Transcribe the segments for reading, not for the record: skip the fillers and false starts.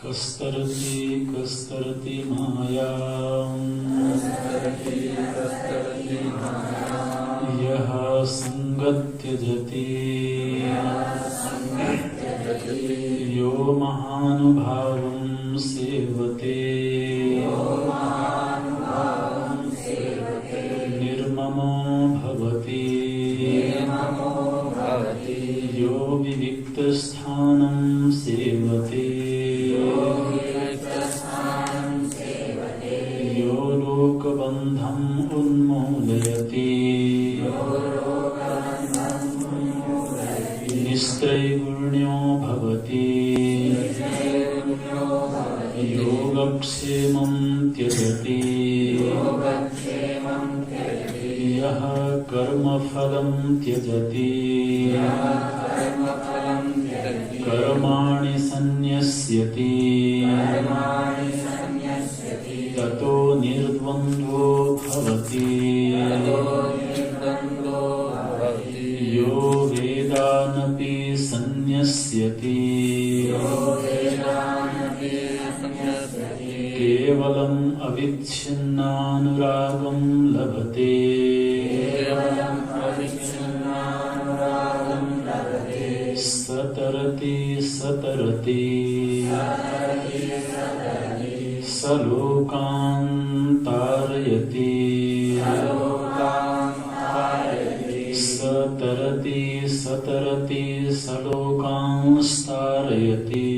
कस्तरति कस्तरति मायाम् यः संगत्यजति यो महानुभावं सेवते निर्ममो भवति यो विविक्तस्थानं सेवते यो लोकबन्धम् उन्मूलयति निस्त्रैगुण्यो भवति योगक्षेमं त्यजति यः कर्मफलं त्यजति कर्माणि सन्न्यस्यति ततो निर्द्वन्द्वो भवति यो वेदानपि सन्न्यस्यति केवलम् अविच्छिन्नानुरागं लभते सतरति सतरति सलोकान् तारयति सतरति सतरति सलोकांस्तारयति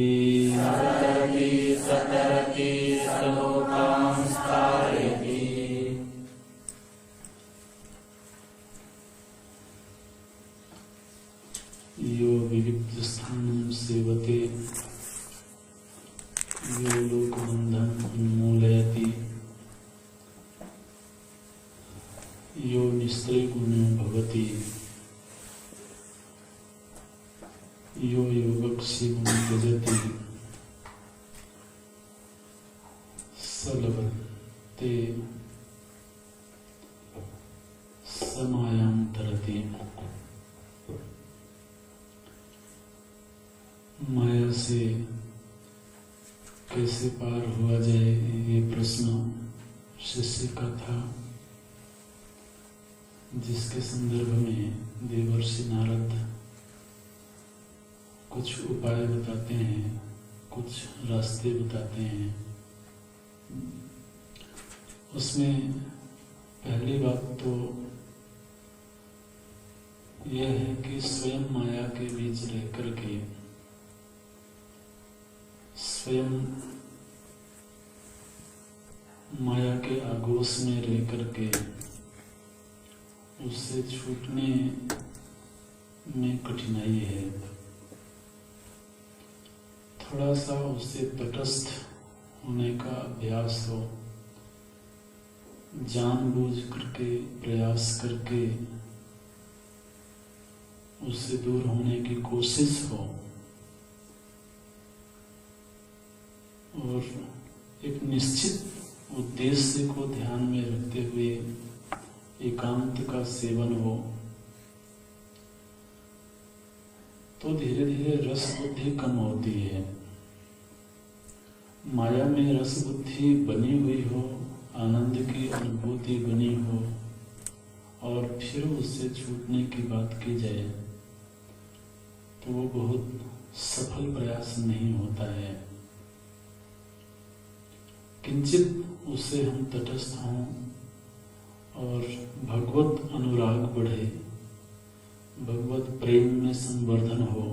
यो विविक्तस्थानं सेवते यो लोकबन्धम् उन्मूलयति यो निस्त्रैगुण्यो भवति यो योगक्षेमं त्यजति स लभते स मायां तरति। माया से कैसे पार हुआ जाए, ये प्रश्न शिष्य का था, जिसके संदर्भ में देवर्षि नारद कुछ उपाय बताते हैं, कुछ रास्ते बताते हैं। उसमें पहली बात तो यह है कि स्वयं माया के बीच रह करके स्वयं माया के आगोश में रह करके उससे छूटने में कठिनाई है। थोड़ा सा उससे तटस्थ होने का अभ्यास हो, जानबूझ करके प्रयास करके उससे दूर होने की कोशिश हो और एक निश्चित उद्देश्य को ध्यान में रखते हुए एकांत का सेवन हो, तो धीरे धीरे रस बुद्धि कम होती है। माया में रस बुद्धि बनी हुई हो, आनंद की अनुभूति बनी हो और फिर उससे छूटने की बात की जाए तो वो बहुत सफल प्रयास नहीं होता है। किंचित उससे हम तटस्थ हों और भगवत अनुराग बढ़े, भगवत प्रेम में संवर्धन हो,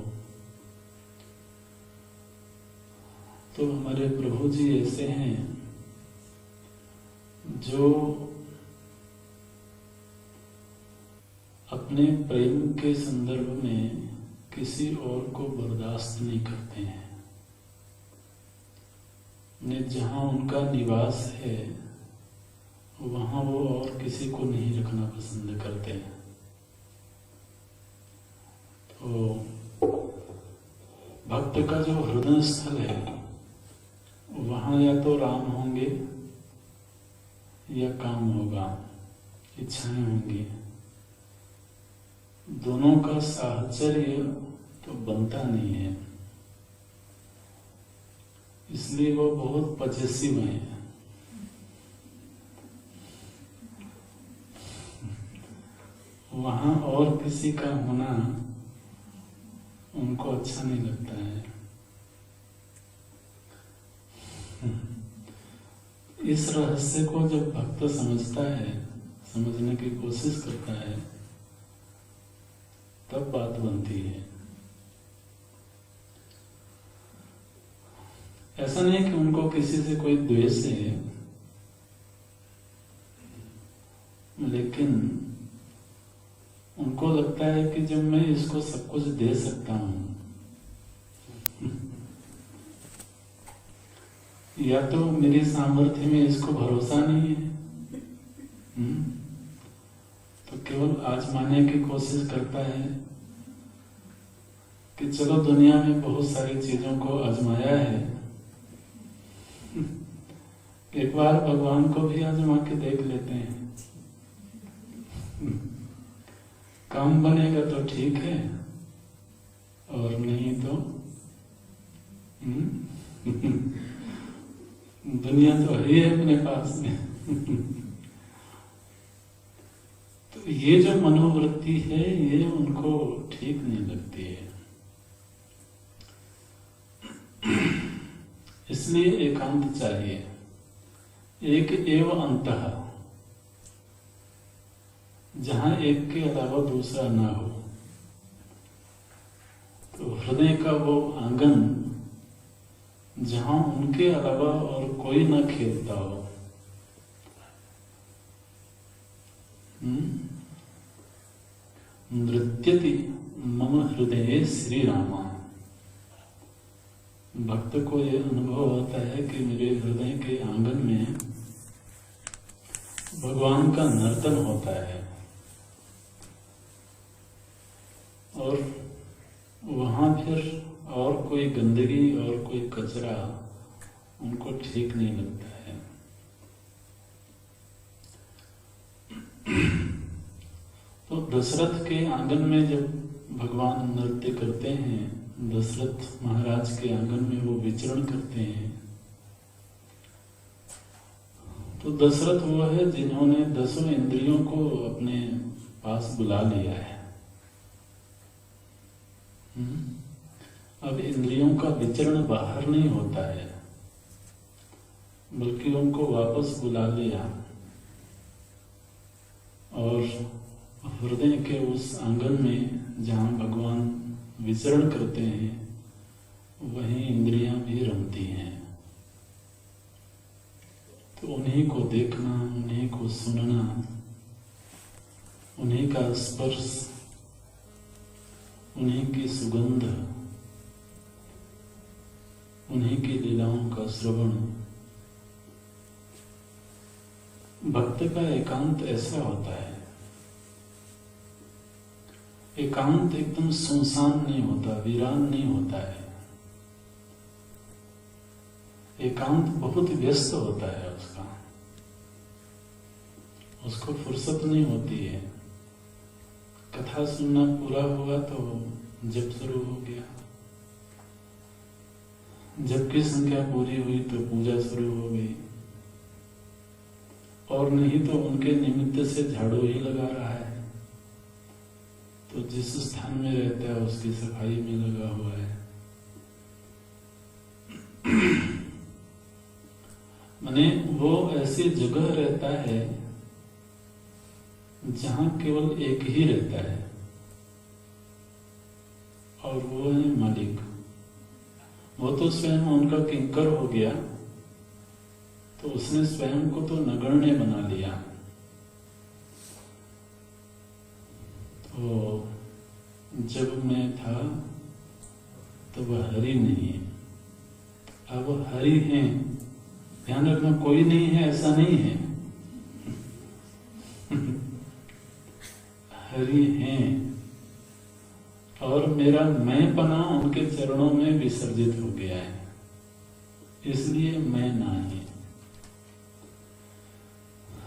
तो हमारे प्रभु जी ऐसे हैं जो अपने प्रेम के संदर्भ में किसी और को बर्दाश्त नहीं करते हैं। जहाँ उनका निवास है वहाँ वो और किसी को नहीं रखना पसंद करते हैं। तो भक्त का जो हृदय स्थल है वहाँ या तो राम होंगे या काम होगा, इच्छाएं होंगी। दोनों का साहचर्य तो बनता नहीं है। इसलिए वो बहुत पजेसिव हैं। वहां और किसी का होना उनको अच्छा नहीं लगता है। इस रहस्य को जब भक्त समझता है, समझने की कोशिश करता है, तब बात बनती है। ऐसा नहीं है कि उनको किसी से कोई द्वेष है, लेकिन उनको लगता है कि जब मैं इसको सब कुछ दे सकता हूं, या तो मेरी सामर्थ्य में इसको भरोसा नहीं है, तो केवल आजमाने की कोशिश करता है कि चलो दुनिया में बहुत सारी चीजों को आजमाया है, एक बार भगवान को भी आजमा के देख लेते हैं। काम बनेगा तो ठीक है, और नहीं तो दुनिया तो है ही है अपने पास में। तो ये जो मनोवृत्ति है, ये उनको ठीक नहीं लगती है। इसलिए एकांत चाहिए, एक एव अंतः, जहां एक के अलावा दूसरा ना हो। तो हृदय का वो आंगन जहां उनके अलावा और कोई ना खेलता हो। नृत्यति मम हृदय श्री रामा। भक्त को ये अनुभव होता है कि मेरे हृदय के आंगन में भगवान का नर्तन होता है, और वहां फिर और कोई गंदगी और कोई कचरा उनको ठीक नहीं लगता है। तो दशरथ के आंगन में जब भगवान नृत्य करते हैं, दशरथ महाराज के आंगन में वो विचरण करते हैं, तो दशरथ वो है जिन्होंने 10 इंद्रियों को अपने पास बुला लिया है। अब इंद्रियों का विचरण बाहर नहीं होता है, बल्कि उनको वापस बुला लिया, और हृदय के उस आंगन में जहां भगवान विचरण करते हैं, वहीं इंद्रियां भी रमती हैं। तो उन्हीं को देखना, उन्हीं को सुनना, उन्हीं का स्पर्श, उन्हीं की सुगंध, उन्हीं की लीलाओं का श्रवण। भक्त का एकांत ऐसा होता है। एकांत एकदम सुनसान नहीं होता, वीरान नहीं होता है। एकांत बहुत व्यस्त होता है उसको फुर्सत नहीं होती है। कथा सुनना पूरा हुआ तो जप शुरू हो गया, जप की संख्या पूरी हुई तो पूजा शुरू हो गई, और नहीं तो उनके निमित्त से झाड़ू ही लगा रहा है, तो जिस स्थान में रहता है उसकी सफाई में लगा हुआ है। माने वो ऐसी जगह रहता है जहां केवल एक ही रहता है, और वो है मालिक। वो तो स्वयं उनका किंकर हो गया, तो उसने स्वयं को तो नगण्य बना लिया। तो जब मैं था तो वह हरि नहीं है, अब हरि हैं। ध्यान रखना, कोई नहीं है ऐसा नहीं है, हरि हैं, और मेरा मैं पना उनके चरणों में विसर्जित हो गया है, इसलिए मैं नहीं।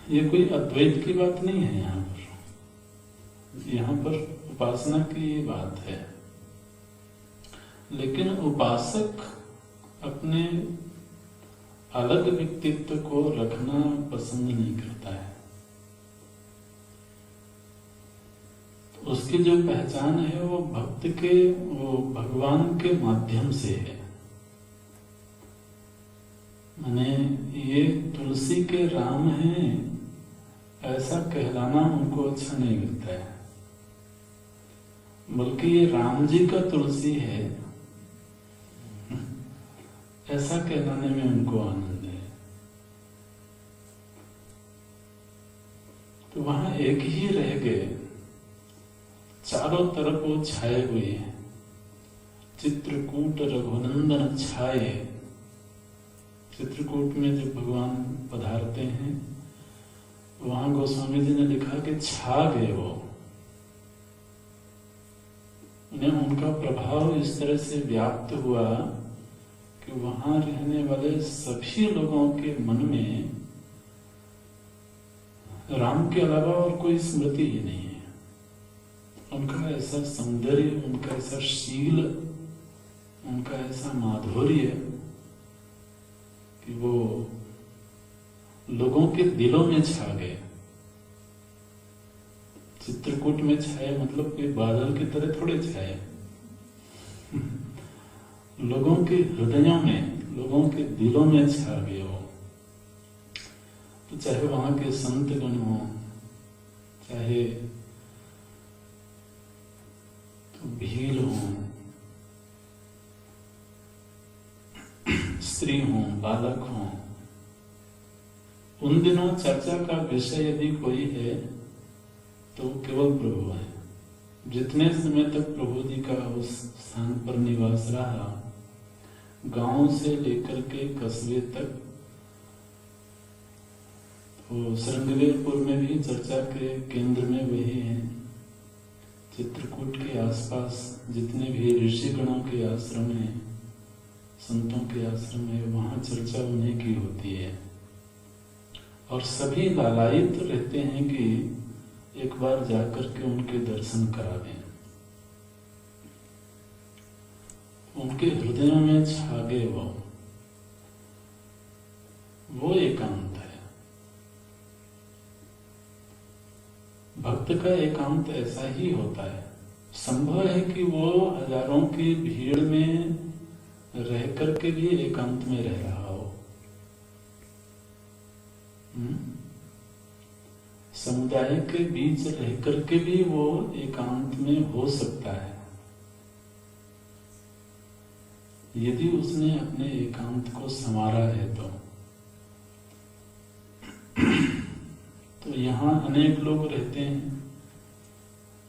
ये कोई अद्वैत की बात नहीं है। यहाँ पर उपासना की ये बात है, लेकिन उपासक अपने अलग व्यक्तित्व को रखना पसंद नहीं करता है। तो उसकी जो पहचान है वो भक्त के, वो भगवान के माध्यम से है। माने ये तुलसी के राम हैं ऐसा कहलाना उनको अच्छा नहीं लगता है, बल्कि ये राम जी का तुलसी है ऐसा कहलाने में उनको आनंद है। तो वहां एक ही रह गए, चारों तरफ वो छाए हुए हैं। चित्रकूट रघुनंदन छाए, चित्रकूट में जब भगवान पधारते हैं वहां गोस्वामी जी ने लिखा कि छा गए वो, उन्हें उनका प्रभाव इस तरह से व्याप्त हुआ कि वहां रहने वाले सभी लोगों के मन में राम के अलावा और कोई स्मृति ही नहीं है। उनका ऐसा सौंदर्य, उनका ऐसा शील, उनका ऐसा माधुर्य कि वो लोगों के दिलों में छा गए। चित्रकूट में छाए मतलब कोई बादल की तरह थोड़े छाए लोगों के हृदयों में, लोगों के दिलों में छा गए हो। तो चाहे वहां के संत गण हो, चाहे तो भील हो, स्त्री हो, बालक हो, उन दिनों चर्चा का विषय यदि कोई है तो केवल प्रभु है। जितने समय तक प्रभु जी का उस स्थान पर निवास रहा, गांव से लेकर के कस्बे तक, तो श्रृंगवेरपुर में भी चर्चा के केंद्र में वही है। चित्रकूट के आसपास जितने भी ऋषिगणों के आश्रम हैं, संतों के आश्रम है, वहां चर्चा उन्हीं की होती है। और सभी लालायित रहते हैं कि एक बार जाकर के उनके दर्शन करावें। उनके हृदयों में छा गए वो एकांत है। भक्त का एकांत ऐसा ही होता है। संभव है कि वो हजारों की भीड़ में रह करके भी एकांत में रह रहा हो। समुदाय के बीच रह करके भी वो एकांत में हो सकता है, यदि उसने अपने एकांत को संवारा है तो यहाँ अनेक लोग रहते हैं,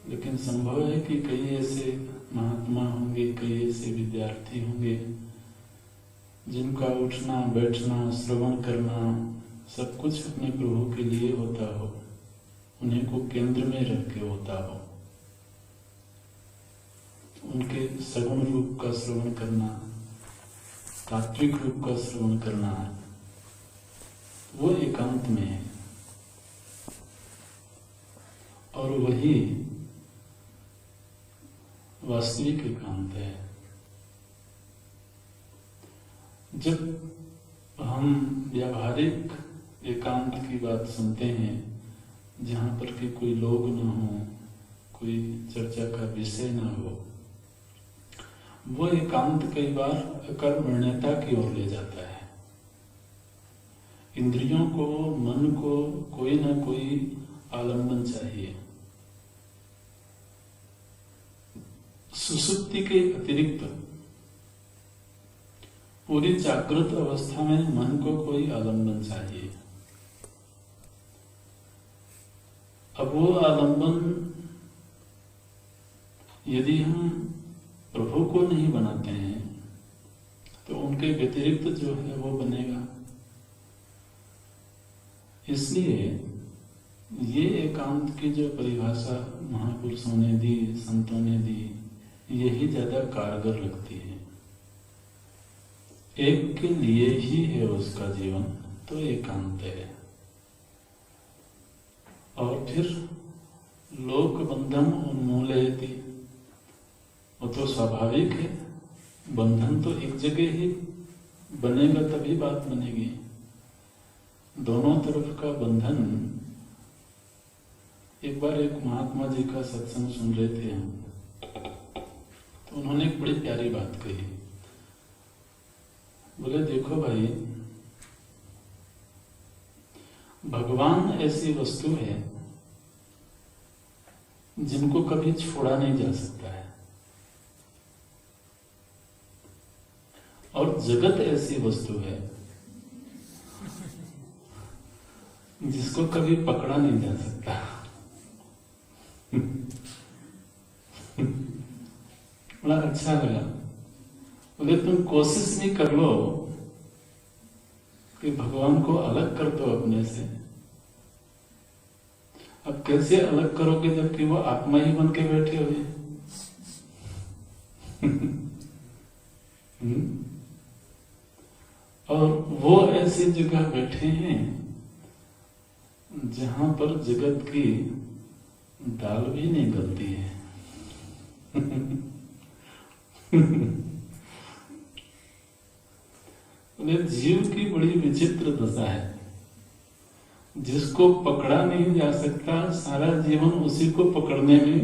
लेकिन संभव है कि कई ऐसे महात्मा होंगे, कई ऐसे विद्यार्थी होंगे जिनका उठना बैठना श्रवण करना सब कुछ अपने प्रभु के लिए होता हो, उन्हीं को केंद्र में रख के होता हो। उनके सगुण रूप का श्रवण करना, तात्विक रूप का श्रवण करना, वो एकांत में है। और वही वास्तविक एकांत है। जब हम व्यावहारिक एकांत की बात सुनते हैं, जहां पर कि कोई लोग ना हो, कोई चर्चा का विषय ना हो, वो एकांत कई बार अकर्मण्यता की ओर ले जाता है। इंद्रियों को, मन को कोई ना कोई आलंबन चाहिए। सुसुप्ति के अतिरिक्त पूरी जागृत अवस्था में मन को कोई आलंबन चाहिए। अब वो आलंबन यदि हम प्रभु को नहीं बनाते हैं तो उनके व्यतिरिक्त जो है वो बनेगा। इसलिए ये एकांत की जो परिभाषा महापुरुषों ने दी, संतों ने दी, यही ज्यादा कारगर लगती है। एक के लिए ही है उसका जीवन, तो एकांत है। और फिर लोक बंधन उन्मूलयति, वो तो स्वाभाविक है। बंधन तो एक जगह ही बनेगा तभी बात बनेगी। दोनों तरफ का बंधन। एक बार एक महात्मा जी का सत्संग सुन रहे थे हम, तो उन्होंने एक बड़ी प्यारी बात कही। बोले देखो भाई, भगवान ऐसी वस्तु है जिनको कभी छोड़ा नहीं जा सकता है, और जगत ऐसी वस्तु है जिसको कभी पकड़ा नहीं जा सकता। बड़ा अच्छा लगा। बोले तुम कोशिश भी कर लो कि भगवान को अलग कर दो अपने से। अब कैसे अलग करोगे जबकि वो आत्मा ही बन के बैठे हुए। और वो ऐसी जगह बैठे हैं जहां पर जगत की दाल भी नहीं गलती है। जीव की बड़ी विचित्र दशा है, जिसको पकड़ा नहीं जा सकता सारा जीवन उसी को पकड़ने में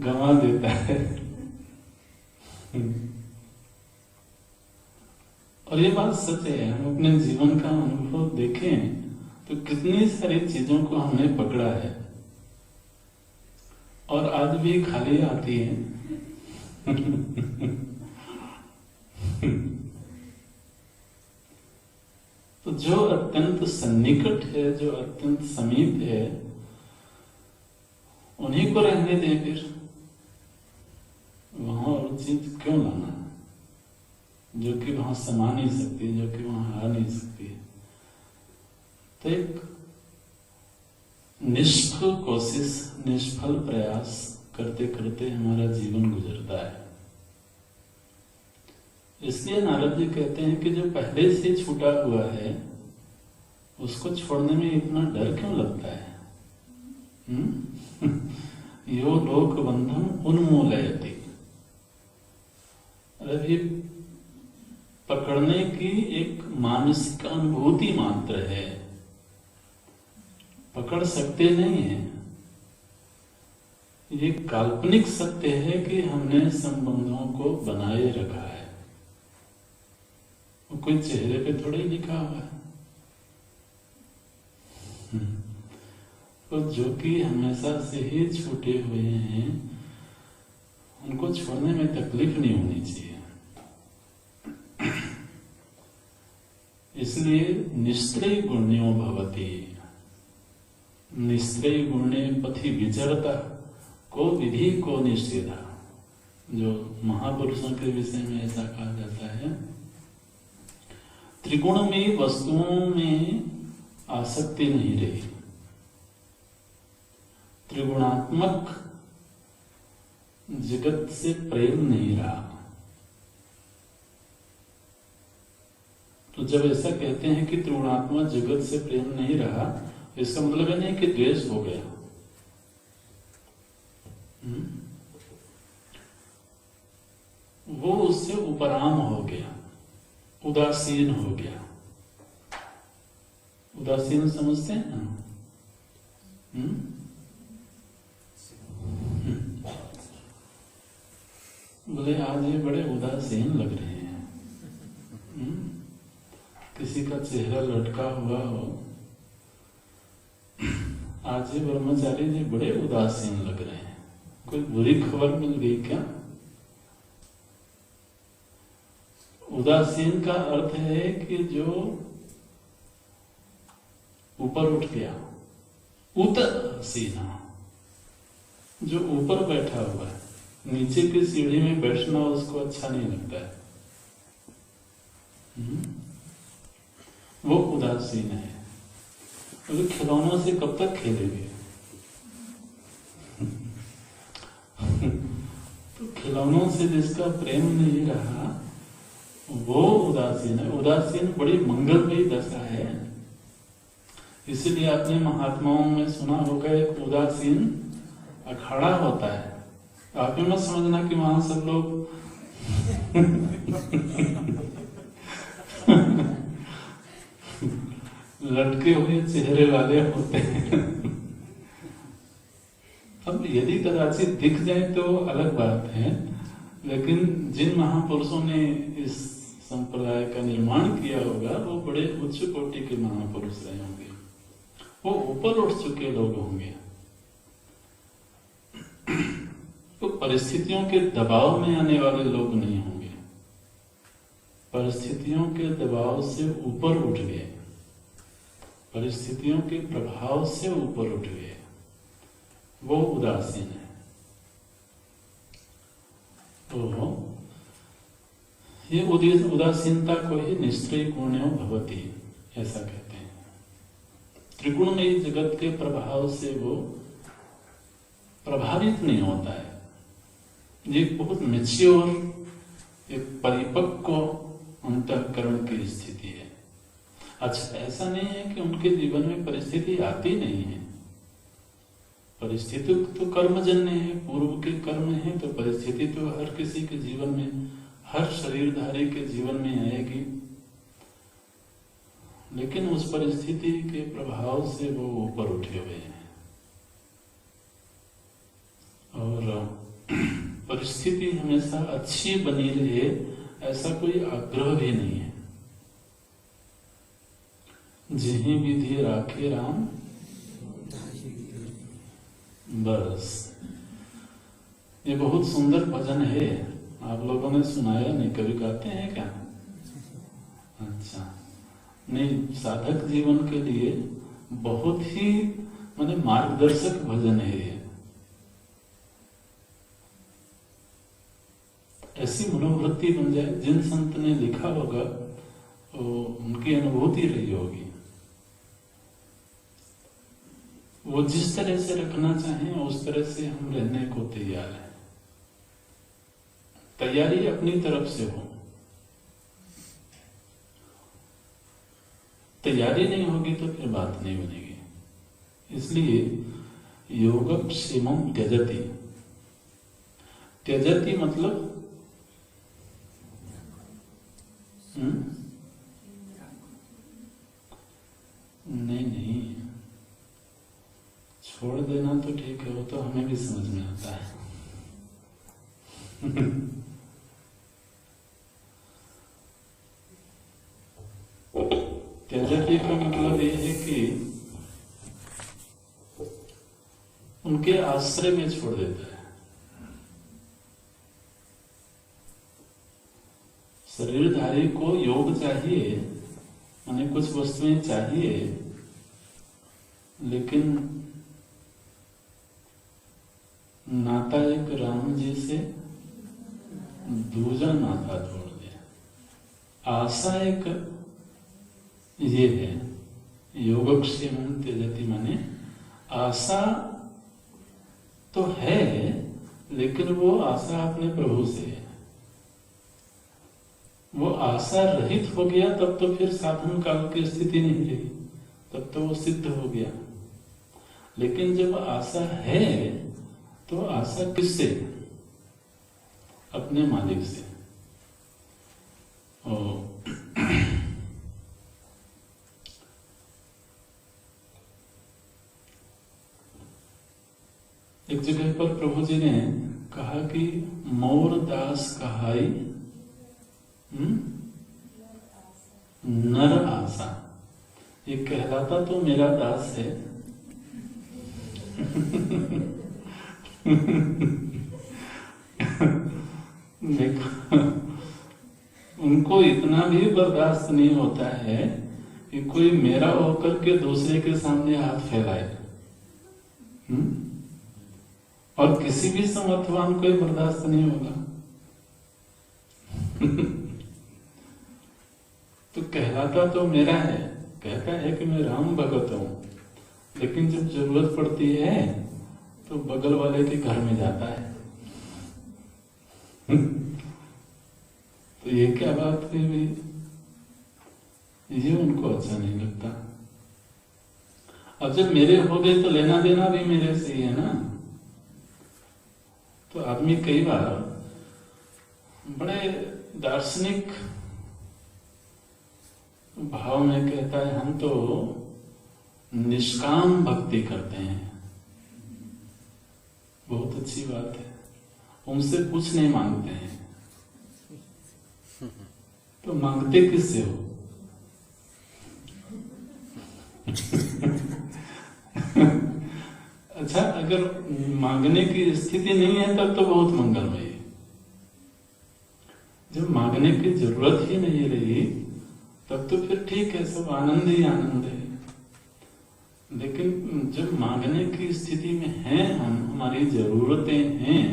गंवा देता है। और ये बात सच है। हम अपने जीवन का अनुभव देखें तो कितनी सारी चीजों को हमने पकड़ा है और आज भी खाली आती है। तो जो अत्यंत सन्निकट है, जो अत्यंत समीप है, उन्हीं को रहने दें। फिर वहां और चीज क्यों लाना जो कि वहां समा नहीं सकती, जो कि वहां आ नहीं सकती। तो एक निष्फल कोशिश, निष्फल प्रयास करते करते हमारा जीवन गुजरता है। इसलिए नारद जी कहते हैं कि जो पहले से छूटा हुआ है उसको छोड़ने में इतना डर क्यों लगता है। यो लोक बंधम उन्मूलयति। अरे पकड़ने की एक मानसिक अनुभूति मात्र है, पकड़ सकते नहीं है। ये काल्पनिक सत्य है कि हमने संबंधों को बनाए रखा है, वो कोई चेहरे पे थोड़ा ही लिखा हुआ है। तो जो कि हमेशा से ही छूटे हुए हैं उनको छोड़ने में तकलीफ नहीं होनी चाहिए। इसलिए निस्त्रय गुण्यो भवति, निस्त्रय गुणे पथि विचरता को विधि को निषेधा। जो महापुरुषों के विषय में ऐसा कहा जाता है, त्रिगुण में वस्तुओं में आसक्ति नहीं रही, त्रिगुणात्मक जगत से प्रेम नहीं रहा। तो जब ऐसा कहते हैं कि त्रिगुणात्मक जगत से प्रेम नहीं रहा, इसका मतलब नहीं कि द्वेष हो गया। वो उससे उपराम हो गया, उदासीन हो गया। उदासीन समझते हैं ना? बोले आज ये बड़े उदासीन लग रहे हैं। किसी का चेहरा लटका हुआ हो, आज ये ब्रह्मचारी जी बड़े उदासीन लग रहे हैं, कोई बुरी खबर मिल गई क्या? उदासीन का अर्थ है कि जो ऊपर उठ गया, उदासीना, जो ऊपर बैठा हुआ है, नीचे की सीढ़ी में बैठना उसको अच्छा नहीं लगता है, वो उदासीन है। तो खिलौनों से कब तक खेलेंगे? तो खिलौनों से जिसका प्रेम नहीं रहा वो उदासीन है। उदासीन बड़ी मंगलमयी दशा है। इसीलिए आपने महात्माओं में सुना होगा, एक उदासीन अखाड़ा होता है। आप भी मत समझना कि वहां सब लोग लटके हुए चेहरे वाले होते हैं। अब यदि कदाचित दिख जाए तो अलग बात है, लेकिन जिन महापुरुषों ने इस संप्रदाय का निर्माण किया होगा वो बड़े उच्च कोटि के महापुरुष रहे होंगे, वो ऊपर उठ चुके लोग होंगे। तो परिस्थितियों के दबाव में आने वाले लोग नहीं होंगे, परिस्थितियों के दबाव से ऊपर उठ गए, परिस्थितियों के प्रभाव से ऊपर उठ गए, वो उदासीन है। तो ये उदासीनता को ही निष्क्रिय गुण्यो भवति ऐसा कहते हैं। त्रिगुणमयी जगत के प्रभाव से वो प्रभावित नहीं होता है। ये बहुत मैच्योर, एक परिपक्व अंतःकरण की स्थिति है। अच्छा, ऐसा नहीं है कि उनके जीवन में परिस्थिति आती नहीं है, परिस्थिति तो कर्मजन्य है, पूर्व के कर्म है, तो परिस्थिति तो हर किसी के जीवन में, हर शरीरधारी के जीवन में आएगी, लेकिन उस परिस्थिति के प्रभाव से वो ऊपर उठे हुए हैं। और परिस्थिति हमेशा अच्छी बनी रहे ऐसा कोई आग्रह भी नहीं है। जिहि विधि राखे राम, बस। ये बहुत सुंदर भजन है, आप लोगों ने सुनाया नहीं, कभी गाते हैं क्या? अच्छा, नहीं, साधक जीवन के लिए बहुत ही माने मार्गदर्शक भजन है ये। ऐसी मनोवृत्ति बन जाए, जिन संत ने लिखा होगा वो उनकी अनुभूति रही होगी, वो जिस तरह से रखना चाहें उस तरह से हम रहने को तैयार हैं। तैयारी अपनी तरफ से हो, तैयारी नहीं होगी तो फिर बात नहीं बनेगी। इसलिए योगक्षेमं त्यजति, त्यजति मतलब नहीं, छोड़ देना तो ठीक है, वो तो हमें भी समझ में आता है। त्यजति का मतलब ये है कि उनके आश्रय में छोड़ देता है। शरीरधारी को योग चाहिए, माने कुछ वस्तुएं चाहिए, लेकिन नाता एक राम जी से दूजा नाता जोड़ दिया। आशा एक ये है, योगक्षेमं त्यजति माने आशा तो है, लेकिन वो आशा अपने प्रभु से है। वो आशा रहित हो गया तब तो फिर साधन काल की स्थिति नहीं रही, तब तो वो सिद्ध हो गया। लेकिन जब आशा है तो आशा किससे? अपने मालिक से। एक जगह पर प्रभु जी ने कहा कि मोर दास कहाई नर आशा। ये कहलाता तो मेरा दास है देखो, उनको इतना भी बर्दाश्त नहीं होता है कि कोई मेरा होकर के दूसरे के सामने हाथ फैलाए। और किसी भी समर्थवान को बर्दाश्त नहीं होगा। तो कहलाता तो मेरा है, कहता है कि मैं राम भगत हूं, लेकिन जब जरूरत पड़ती है तो बगल वाले के घर में जाता है। तो ये क्या बात हुई भाई? ये उनको अच्छा नहीं लगता। अब जब मेरे हो गए तो लेना देना भी मेरे से ही है ना। तो आदमी कई बार बड़े दार्शनिक भाव में कहता है हम तो निष्काम भक्ति करते हैं। बहुत अच्छी बात है, उनसे कुछ नहीं मांगते हैं। तो मांगते किससे हो? अच्छा, अगर मांगने की स्थिति नहीं है तब तो बहुत मंगलमय है। जब मांगने की जरूरत ही नहीं रही तब तो फिर ठीक है, सब आनंद ही आनंद है। लेकिन जब मांगने की स्थिति में हैं हम, हमारी जरूरतें हैं,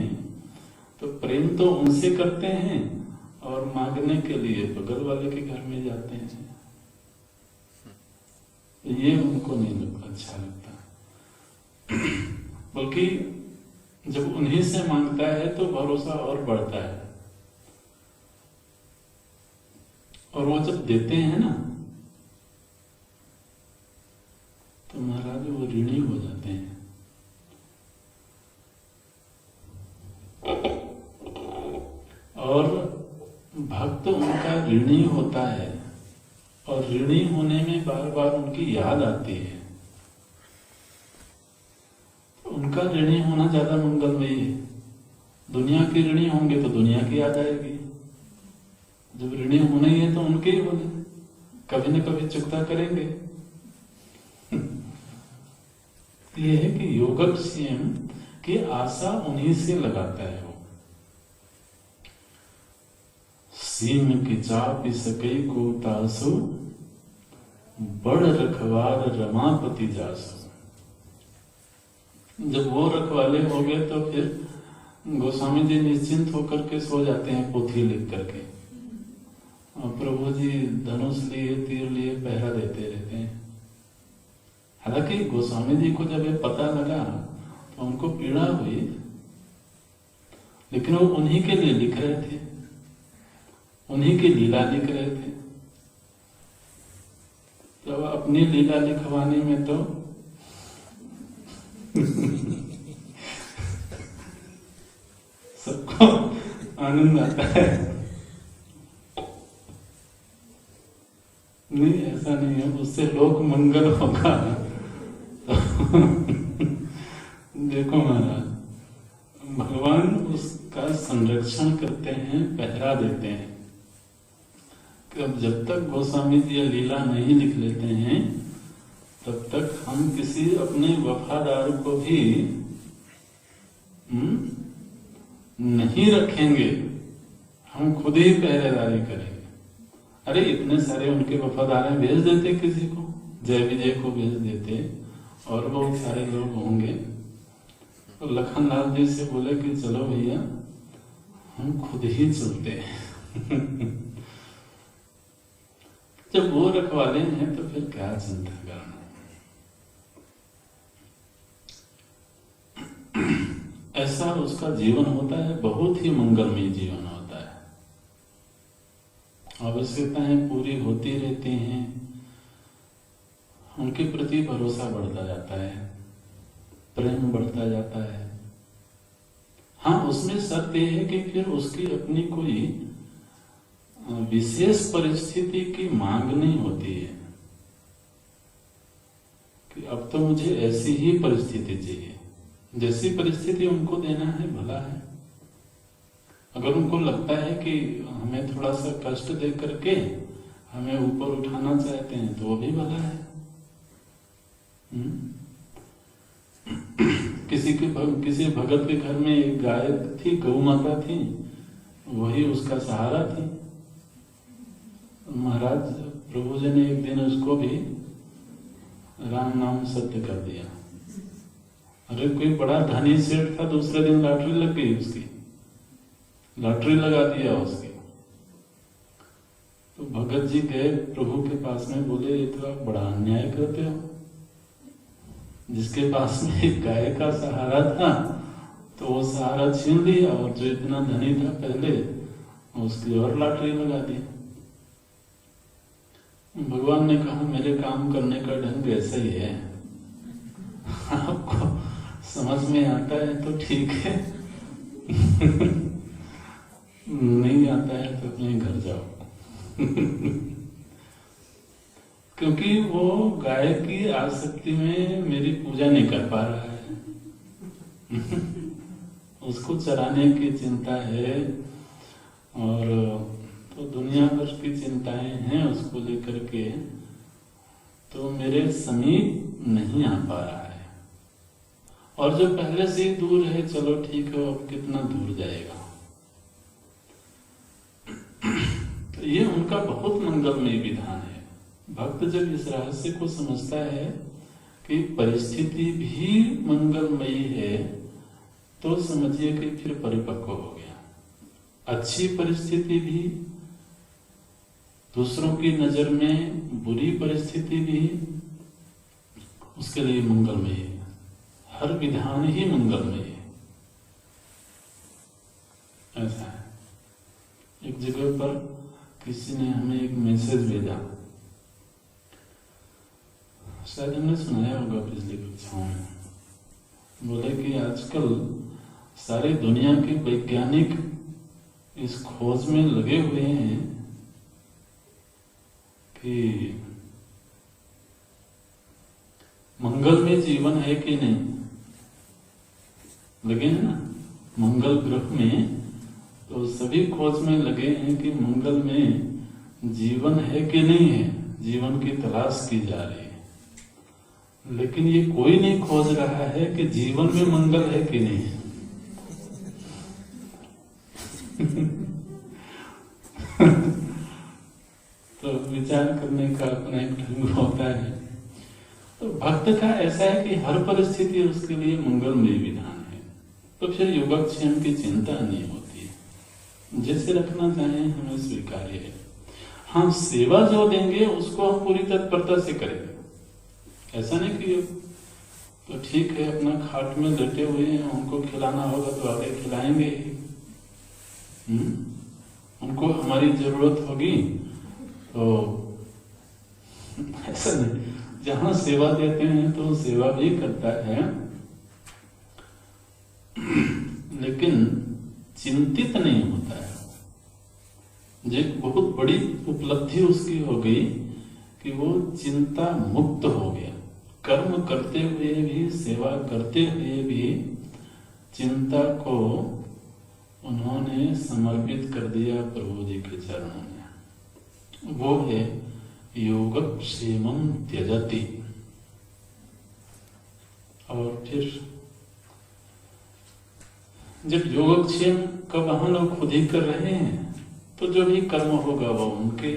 तो प्रेम तो उनसे करते हैं और मांगने के लिए बगल वाले के घर में जाते हैं। ये उनको नहीं अच्छा लगता। बल्कि जब उन्हीं से मांगता है तो भरोसा और बढ़ता है। और वो जब देते हैं ना तो महाराज वो ऋणी हो जाते हैं। और भक्त उनका ऋणी होता है और ऋणी होने में बार बार उनकी याद आती है। उनका ऋणी होना ज्यादा मंगलमयी है। दुनिया के ऋणी होंगे तो दुनिया की याद आएगी। जब ऋणी होने ही है तो उनके ही होने, कभी न कभी चुकता करेंगे। ये है कि योगक्षेम की आशा उन्हीं से लगाता है वो। सीम की चापी सकई को तासु, बड़ रखवार रमापति जासु। जब वो रखवाले हो गए तो फिर गोस्वामी जी निश्चिंत होकर के सो जाते हैं पोथी लिख करके। और प्रभु जी धनुष लिए, तीर लिए पहरा देते रहते हैं। हालांकि गोस्वामी जी को जब ये पता लगा तो उनको पीड़ा हुई, लेकिन वो उन्हीं के लिए लिख रहे थे, उन्हीं की लीला लिख रहे थे। तो अपनी लीला लिखवाने में तो सबको आनंद आता है। नहीं, ऐसा नहीं है, उससे लोक मंगल होगा। देखो महाराज, भगवान उसका संरक्षण करते हैं, पहरा देते हैं। अब जब तक गोस्वामी जी लीला नहीं लिख लेते हैं तब तक हम किसी अपने वफादार को भी नहीं रखेंगे, हम खुद ही पहरेदारी करेंगे। अरे इतने सारे उनके वफादार हैं, भेज देते किसी को, जय विजय को भेज देते और बहुत सारे लोग होंगे। तो लखनलाल जी से बोले कि चलो भैया हम खुद ही चलते हैं। जब वो रखवाले हैं तो फिर क्या चिंता करना। ऐसा उसका जीवन होता है, बहुत ही मंगलमय जीवन होता है। आवश्यकताएं पूरी होती रहती हैं, उनके प्रति भरोसा बढ़ता जाता है, प्रेम बढ़ता जाता है। हाँ, उसमें शर्त यह है कि फिर उसकी अपनी कोई विशेष परिस्थिति की मांग नहीं होती है कि अब तो मुझे ऐसी ही परिस्थिति चाहिए। जैसी परिस्थिति उनको देना है भला है। अगर उनको लगता है कि हमें थोड़ा सा कष्ट दे करके हमें ऊपर उठाना चाहते हैं तो वो भी भला है। किसी भगत के घर में एक गाय थी, गौ माता थी, वही उसका सहारा थी। महाराज प्रभु जी ने एक दिन उसको भी राम नाम सत्य कर दिया। अरे कोई बड़ा धनी सेठ था, दूसरे दिन लॉटरी लग गई उसकी, लॉटरी लगा दिया उसकी। तो भगत जी गए प्रभु के पास में, बोले ये तो आप बड़ा अन्याय करते हो। जिसके पास में एक गाय का सहारा था तो वो सहारा छीन लिया, और जो इतना धनी था पहले उसकी और लॉटरी लगा दी। भगवान ने कहा मेरे काम करने का ढंग ऐसा ही है, आपको समझ में आता है तो ठीक है, नहीं आता है तो अपने घर जाओ। क्योंकि वो गाय की आसक्ति में मेरी पूजा नहीं कर पा रहा है। उसको चराने की चिंता है और तो दुनिया भर की चिंताएं हैं उसको लेकर के, तो मेरे समीप नहीं आ पा रहा है। और जो पहले से ही दूर है, चलो ठीक है, अब कितना दूर जाएगा। तो ये उनका बहुत मंगलमय विधान है। भक्त जब इस रहस्य को समझता है कि परिस्थिति भी मंगलमयी है, तो समझिए कि फिर परिपक्व हो गया। अच्छी परिस्थिति भी, दूसरों की नजर में बुरी परिस्थिति भी उसके लिए मंगलमय है। हर विधान ही मंगलमय है। ऐसा है। एक जगह पर किसी ने हमें एक मैसेज भेजा, शायद हमने सुनाया होगा पिछली कक्षाओं में। बोले कि आजकल सारी दुनिया के वैज्ञानिक इस खोज में लगे हुए हैं कि मंगल में जीवन है कि नहीं। लगे हैं ना, मंगल ग्रह में तो सभी खोज में लगे हैं कि मंगल में जीवन है कि नहीं है, जीवन की तलाश की जा रही है। लेकिन ये कोई नहीं खोज रहा है कि जीवन में मंगल है कि नहीं है। तो विचार करने का अपना एक ढंग होता है। तो भक्त का ऐसा है कि हर परिस्थिति उसके लिए मंगलमय विधान है, तो फिर योगक्षेम की चिंता नहीं होती है। जैसे रखना चाहें हमें स्वीकार्य है। हाँ, सेवा जो देंगे उसको हम पूरी तत्परता से करेंगे। ऐसा नहीं कि तो ठीक है, अपना खाट में लेटे हुए हैं, उनको खिलाना होगा तो आगे खिलाएंगे ही। उनको हमारी जरूरत होगी तो ऐसा नहीं। जहां सेवा देते हैं तो सेवा भी करता है, लेकिन चिंतित नहीं होता है। एक बहुत बड़ी उपलब्धि उसकी हो गई कि वो चिंता मुक्त हो गया। कर्म करते हुए भी, सेवा करते हुए भी चिंता को उन्होंने समर्पित कर दिया प्रभु जी के चरणों में। वो है योगक्षेमं त्यजति। और फिर जब योगक्षेम का वहां लोग खुद ही कर रहे हैं, तो जो भी कर्म होगा वो उनके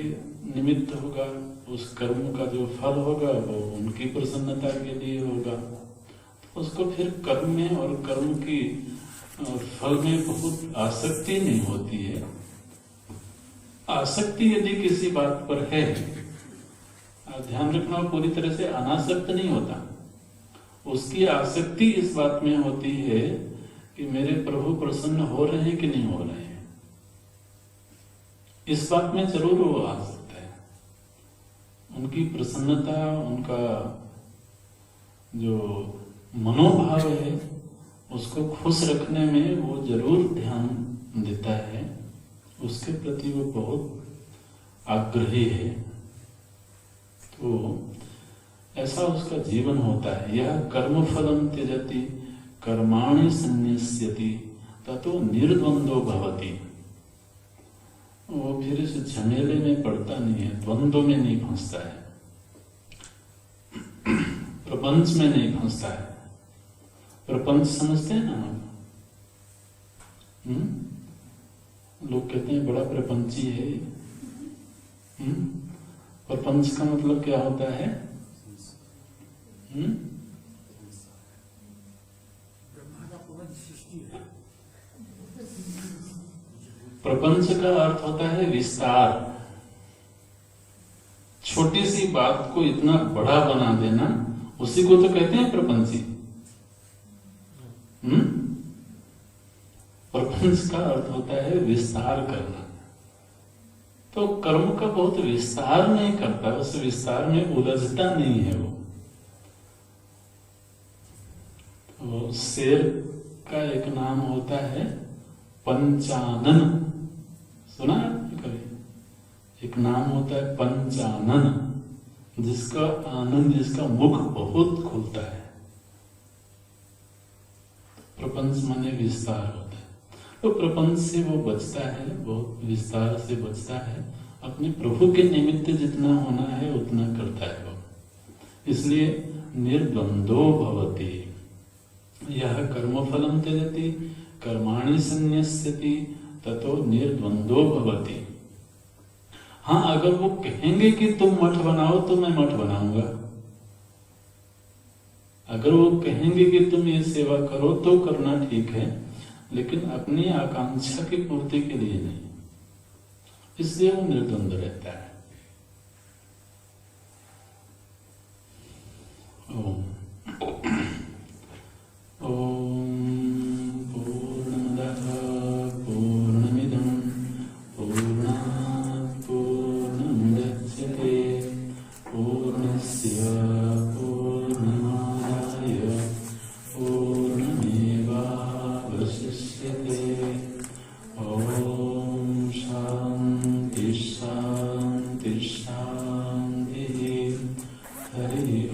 निमित्त होगा, उस कर्म का जो फल होगा वो उनकी प्रसन्नता के लिए होगा। तो उसको फिर कर्म में और कर्म की फल में बहुत आसक्ति नहीं होती है। आसक्ति यदि किसी बात पर है, ध्यान रखना, पूरी तरह से अनासक्त नहीं होता। उसकी आसक्ति इस बात में होती है कि मेरे प्रभु प्रसन्न हो रहे हैं कि नहीं हो रहे हैं। इस बात में जरूर वो आ सकता है। उनकी प्रसन्नता, उनका जो मनोभाव है, उसको खुश रखने में वो जरूर ध्यान देता है। उसके प्रति वो बहुत आग्रही है। तो ऐसा उसका जीवन होता है। यह कर्म फलम त्यजति कर्माणि संन्यस्यति ततो निर्द्वंदो भवति। वो फिर इस झमेले में पड़ता नहीं है, द्वंद्व में नहीं फंसता है, प्रपंच में नहीं फंसता है। प्रपंच समझते हैं ना आप? लोग कहते हैं बड़ा प्रपंची है। प्रपंच का मतलब क्या होता है? प्रपंच का अर्थ होता है विस्तार। छोटी सी बात को इतना बड़ा बना देना, उसी को तो कहते हैं प्रपंची। प्रपंच का अर्थ होता है विस्तार करना। तो कर्म का बहुत विस्तार नहीं करता, उस विस्तार में उलझता नहीं है वो। तो शेर का एक नाम होता है पंचानन, सुना है कभी? एक नाम होता है पंचानन, जिसका आनंद, जिसका मुख बहुत खुलता है। प्रपंच माने विस्तार होता है, तो प्रपंच से वो बचता है, बहुत विस्तार से बचता है। अपने प्रभु के निमित्त जितना होना है उतना करता है वो। इसलिए निर्द्वंदो भवति, यह कर्मफलम त्यजति कर्माणि संन्यस्यति ततो निर्द्वंदो भवति। हाँ, अगर वो कहेंगे कि तुम मठ बनाओ तो मैं मठ बनाऊंगा, अगर वो कहेंगे कि तुम ये सेवा करो तो करना ठीक है, लेकिन अपनी आकांक्षा की पूर्ति के लिए नहीं। इसलिए वो निर्द्वंद रहता है। ओम पूर्णमदः पूर्णमिदं पूर्णात् पूर्णमुदच्यते पूर्णस्य पूर्णमादाय पूर्णमेवावशिष्यते। ओम शांति शांति शांति। हरि